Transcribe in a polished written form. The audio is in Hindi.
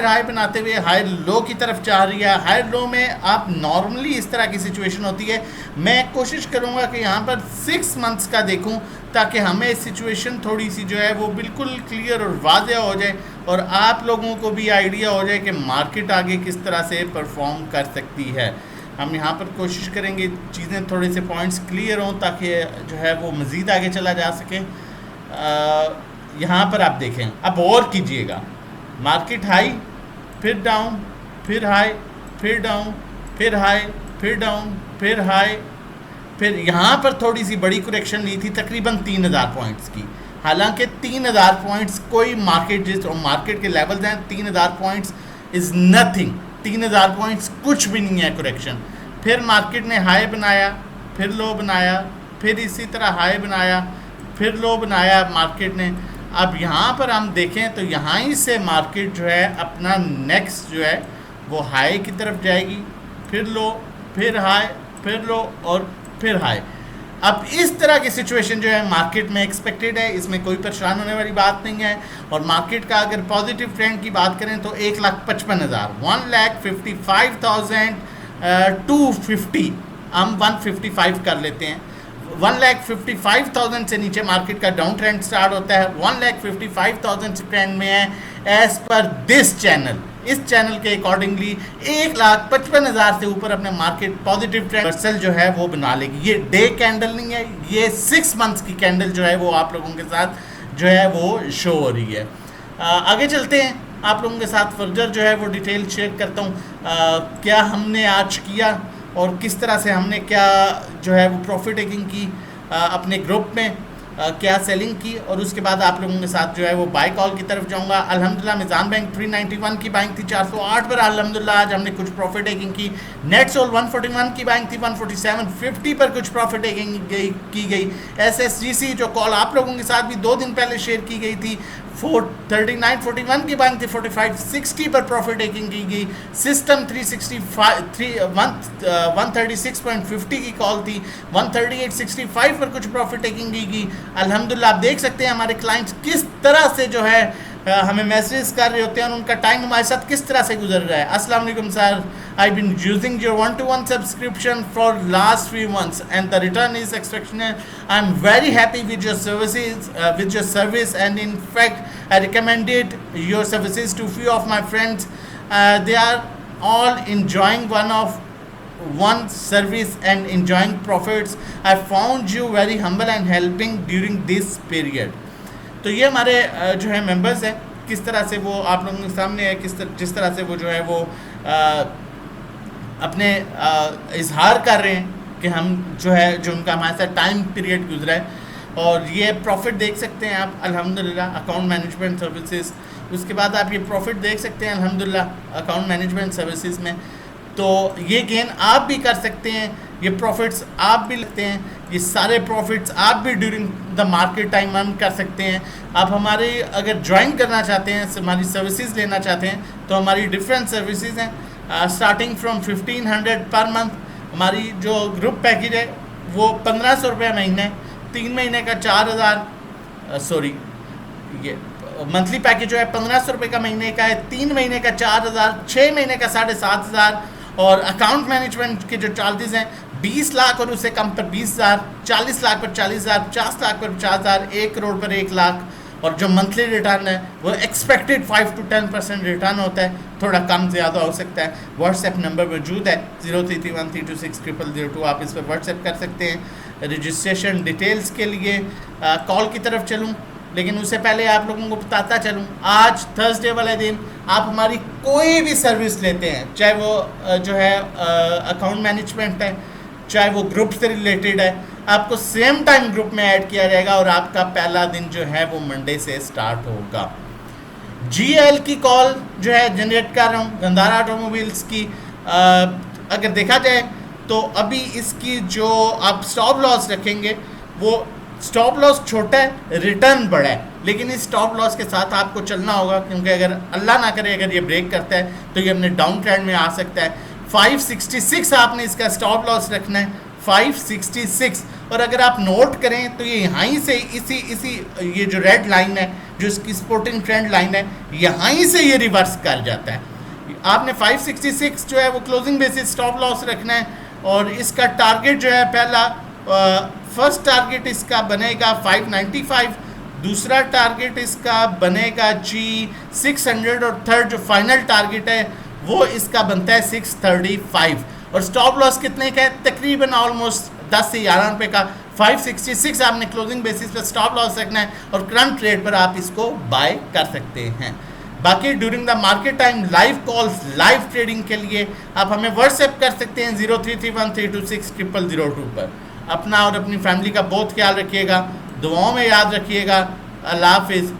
हाई बनाते हुए हाई लो की तरफ जा रही है। हाई लो में आप नॉर्मली इस तरह की सिचुएशन होती है। मैं कोशिश करूंगा कि यहाँ पर 6 मंथ्स का देखूं ताकि हमें सिचुएशन थोड़ी सी जो है वो बिल्कुल क्लियर और वाज़ेह हो जाए और आप लोगों को भी आइडिया हो जाए कि मार्केट आगे किस तरह से परफॉर्म कर सकती है। हम यहाँ पर कोशिश करेंगे चीज़ें थोड़े से पॉइंट्स क्लियर हों ताकि जो है वो मज़ीद आगे चला जा सके। यहाँ पर आप देखें, अब और कीजिएगा, मार्केट हाई फिर डाउन फिर हाई फिर डाउन फिर हाई फिर डाउन फिर हाई, फिर यहाँ पर थोड़ी सी बड़ी करेक्शन ली थी तकरीबन 3000 पॉइंट्स की। हालांकि 3000 पॉइंट्स कोई मार्केट जिस मार्केट के लेवल्स हैं 3000 पॉइंट्स इज़ नथिंग, 3000 पॉइंट्स कुछ भी नहीं है करेक्शन। फिर मार्केट ने हाई बनाया फिर लो बनाया फिर इसी तरह हाई बनाया फिर लो बनाया मार्केट ने। अब यहाँ पर हम देखें तो यहाँ ही से मार्केट जो है अपना नेक्स्ट जो है वो हाई की तरफ जाएगी, फिर लो फिर हाई फिर लो और फिर हाई। अब इस तरह की सिचुएशन जो है मार्केट में एक्सपेक्टेड है, इसमें कोई परेशान होने वाली बात नहीं है। और मार्केट का अगर पॉजिटिव ट्रेंड की बात करें तो 1,55,000 1,55,250 हम 155 कर लेते हैं। 1,55,000 से नीचे मार्केट का डाउन ट्रेंड स्टार्ट होता है। 1,55,000 ट्रेंड में है एज पर दिस चैनल, इस चैनल के अकॉर्डिंगली 1,55,000 से ऊपर अपने मार्केट पॉजिटिव ट्रेंड रिवर्सल जो है वो बना लेगी। ये डे कैंडल नहीं है, ये 6 मंथ्स की कैंडल जो है वो आप लोगों के साथ जो है वो शो हो रही है। आगे चलते हैं, आप लोगों के साथ फर्दर जो है वो डिटेल शेयर करता हूँ क्या हमने आज किया और किस तरह से हमने क्या जो है वो प्रॉफिट टेकिंग की अपने ग्रुप में, क्या सेलिंग की, और उसके बाद आप लोगों के साथ जो है वो बाय कॉल की तरफ जाऊंगा। अल्हम्दुलिल्लाह मिज़ान बैंक 391 की बाइंग थी, 408 पर अल्हम्दुलिल्लाह आज हमने कुछ प्रॉफिट टेकिंग की। नेट सोल 141 की बाइंग थी, 147.50 पर कुछ प्रॉफिट टेकिंग की गई। SSGC जो कॉल आप लोगों के साथ भी 2 दिन पहले शेयर की गई थी, 39.41 की बाइंग थी, 45.60 पर प्रॉफिट टेकिंग की गई। सिस्टम 136.50 की कॉल थी, 138.65 पर कुछ प्रॉफिट टेकिंग की गई। अल्हम्दुलिल्लाह आप देख सकते हैं हमारे क्लाइंट्स किस तरह से जो है हमें मैसेज कर रहे होते हैं और उनका टाइम हमारे साथ किस तरह से गुजर रहा है। अस्सलाम वालेकुम sir, I been using your 1-to-1 subscription for last few months and the return is exceptional. I am very happy with your services, with your service, and in fact I recommended your services to few of my friends. They are all enjoying one service and enjoying profits. I found you very humble and helping during this period. तो ये हमारे जो है मेंबर्स हैं, किस तरह से वो आप लोगों के सामने है, जिस तरह से वो जो है वो अपने इजहार कर रहे हैं कि हम जो है जो उनका हमारे साथ टाइम पीरियड गुजरा है। और ये प्रॉफिट देख सकते हैं आप अल्हम्दुलिल्लाह अकाउंट मैनेजमेंट सर्विसेज। उसके बाद आप ये प्रॉफिट देख सकते हैं अल्हम्दुलिल्लाह अकाउंट मैनेजमेंट सर्विसेज में। तो ये गेन आप भी कर सकते हैं, ये प्रॉफिट्स आप भी लेते हैं, ये सारे प्रॉफिट्स आप भी during the market time earn कर सकते हैं। आप हमारे अगर ज्वाइन करना चाहते हैं, हमारी सर्विसेज लेना चाहते हैं तो हमारी डिफरेंट सर्विसेज हैं स्टार्टिंग फ्रॉम 1500 पर मंथ। हमारी जो ग्रुप पैकेज है वो 1500 रुपये महीने, 3 महीने का 4000 ये मंथली पैकेज जो है 1500 रुपये का महीने का है, 3 महीने का 4000, 6 महीने का 7500। और अकाउंट मैनेजमेंट के जो चार्जेस हैं 20 लाख और उससे कम पर 20,000, 40 लाख पर 40,000, 50 लाख पर 50,000, 1 करोड़ पर 1 लाख। और जो मंथली रिटर्न है वो एक्सपेक्टेड 5 to 10% रिटर्न होता है, थोड़ा कम ज़्यादा हो सकता है। व्हाट्सएप नंबर मौजूद है 0331326002, आप इस पर व्हाट्सएप कर सकते हैं। रजिस्ट्रेशन डिटेल्स के लिए कॉल की तरफ चलूँ, लेकिन उससे पहले आप लोगों को बताता चलूँ आज थर्सडे वाले दिन आप हमारी कोई भी सर्विस लेते हैं, चाहे वो जो है अकाउंट मैनेजमेंट है, चाहे वो ग्रुप से रिलेटेड है, आपको सेम टाइम ग्रुप में ऐड किया जाएगा और आपका पहला दिन जो है वो मंडे से स्टार्ट होगा। GL की कॉल जो है जनरेट कर रहा हूँ गंधारा ऑटोमोबाइल्स की। अगर देखा जाए तो अभी इसकी जो आप स्टॉप लॉस रखेंगे वो स्टॉप लॉस छोटा है, रिटर्न बड़ा है, लेकिन इस स्टॉप लॉस के साथ आपको चलना होगा क्योंकि अगर अल्लाह ना करे अगर ये ब्रेक करता है तो ये अपने डाउन ट्रेंड में आ सकता है। 566 आपने इसका स्टॉप लॉस रखना है, 566। और अगर आप नोट करें तो ये यहाँ ही से इसी ये जो रेड लाइन है, जो इसकी सपोर्टिंग ट्रेंड लाइन है, यहाँ ही से ये रिवर्स कर जाता है। आपने 566 जो है वो क्लोजिंग बेसिस स्टॉप लॉस रखना है। और इसका टारगेट जो है पहला फर्स्ट टारगेट इसका बनेगा 595, दूसरा टारगेट इसका बनेगा जी 600 और थर्ड जो फाइनल टारगेट है वो इसका बनता है 635। और स्टॉप लॉस कितने का है? तकरीबन ऑलमोस्ट 10 से 11 रुपये का। 566 आपने क्लोजिंग बेसिस पर स्टॉप लॉस रखना है और करंट रेट पर आप इसको बाय कर सकते हैं। बाकी during the market time live calls, live trading के लिए आप हमें व्हाट्सएप कर सकते हैं 0331326002 पर। अपना और अपनी फैमिली का बहुत ख्याल रखिएगा, दुआओं में याद रखिएगा। अल्लाह हाफिज़।